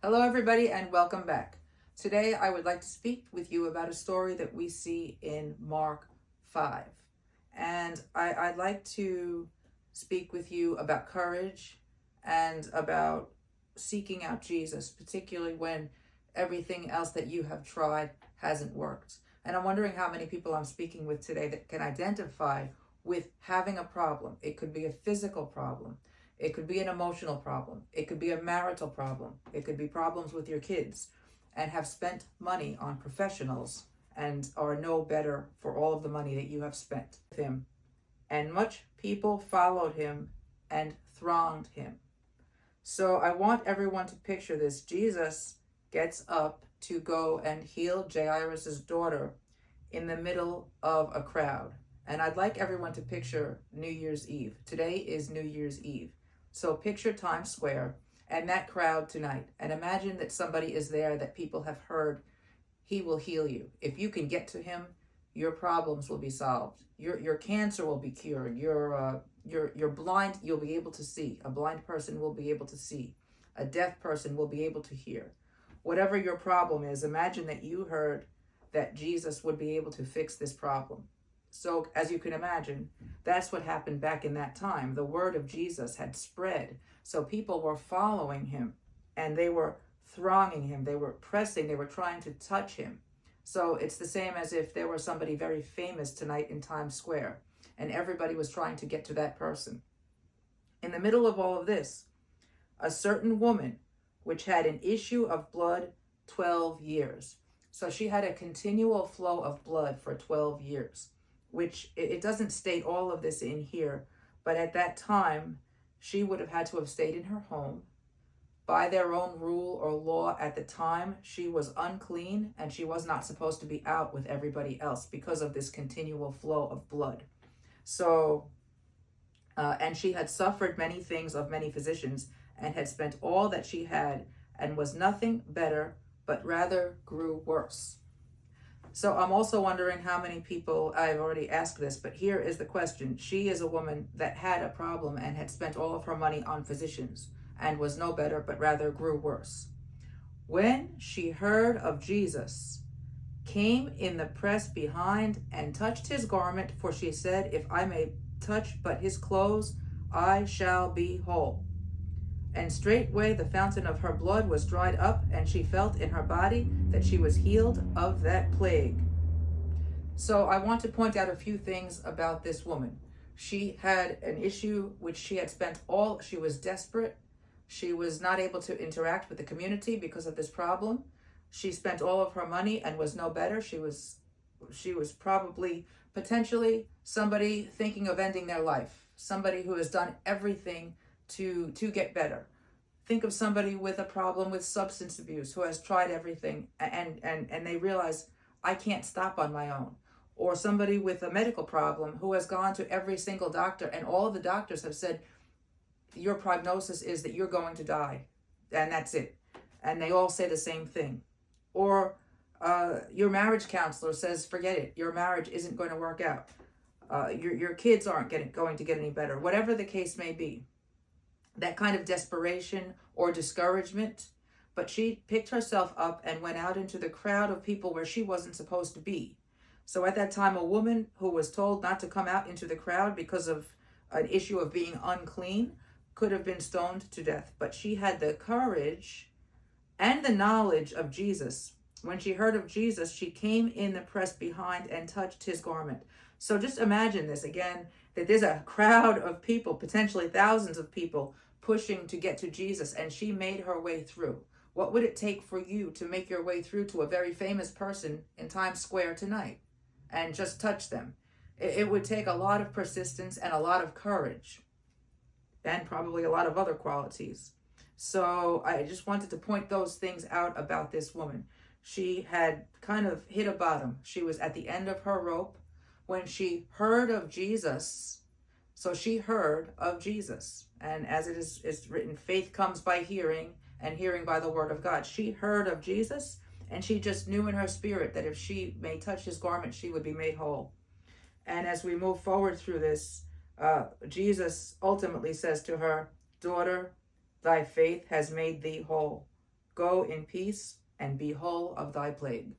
Hello, everybody, and welcome back. Today, I would like to speak with you about a story that we see in Mark 5. And I'd like to speak with you about courage and about seeking out Jesus, particularly when everything else that you have tried hasn't worked. And I'm wondering how many people I'm speaking with today that can identify with having a problem. It could be a physical problem. It could be an emotional problem. It could be a marital problem. It could be problems with your kids, and have spent money on professionals and are no better for all of the money that you have spent with him. And much people followed him and thronged him. So I want everyone to picture this. Jesus gets up to go and heal Jairus' daughter in the middle of a crowd. And I'd like everyone to picture New Year's Eve. Today is New Year's Eve. So picture Times Square and that crowd tonight, and imagine that somebody is there that people have heard he will heal you. If you can get to him, your problems will be solved. Your cancer will be cured. You're blind, you'll be able to see. A blind person will be able to see. A deaf person will be able to hear. Whatever your problem is, imagine that you heard that Jesus would be able to fix this problem. So as you can imagine, that's what happened back in that time. The word of Jesus had spread. So people were following him, and they were thronging him. They were pressing. They were trying to touch him. So it's the same as if there were somebody very famous tonight in Times Square, and everybody was trying to get to that person. In the middle of all of this, a certain woman, which had an issue of blood 12 years. So she had a continual flow of blood for 12 years. Which it doesn't state all of this in here, but at that time, she would have had to have stayed in her home. By their own rule or law at the time, she was unclean and she was not supposed to be out with everybody else because of this continual flow of blood. So, and she had suffered many things of many physicians and had spent all that she had and was nothing better, but rather grew worse. So I'm also wondering how many people, I've already asked this, but here is the question. She is a woman that had a problem and had spent all of her money on physicians and was no better, but rather grew worse. When she heard of Jesus, came in the press behind and touched his garment, for she said, if I may touch but his clothes, I shall be whole. And straightway the fountain of her blood was dried up, and she felt in her body that she was healed of that plague. So I want to point out a few things about this woman. She had an issue which she had spent all, she was desperate. She was not able to interact with the community because of this problem. She spent all of her money and was no better. She was probably potentially somebody thinking of ending their life, somebody who has done everything to get better. Think of somebody with a problem with substance abuse who has tried everything and they realize, I can't stop on my own. Or somebody with a medical problem who has gone to every single doctor and all of the doctors have said, your prognosis is that you're going to die and that's it. And they all say the same thing. Or your marriage counselor says, forget it, your marriage isn't going to work out. Your kids aren't going to get any better. Whatever the case may be. That kind of desperation or discouragement, but she picked herself up and went out into the crowd of people where she wasn't supposed to be. So at that time, a woman who was told not to come out into the crowd because of an issue of being unclean could have been stoned to death, but she had the courage and the knowledge of Jesus. When she heard of Jesus, she came in the press behind and touched his garment. So just imagine this again, that there's a crowd of people, potentially thousands of people, pushing to get to Jesus, and she made her way through. What would it take for you to make your way through to a very famous person in Times Square tonight and just touch them? It would take a lot of persistence and a lot of courage, and probably a lot of other qualities. So I just wanted to point those things out about this woman. She had kind of hit a bottom. She was at the end of her rope when she heard of Jesus. So she heard of Jesus. And as it is written, faith comes by hearing, and hearing by the word of God. She heard of Jesus, and she just knew in her spirit that if she may touch his garment, she would be made whole. And as we move forward through this, Jesus ultimately says to her, daughter, thy faith has made thee whole. Go in peace and be whole of thy plague.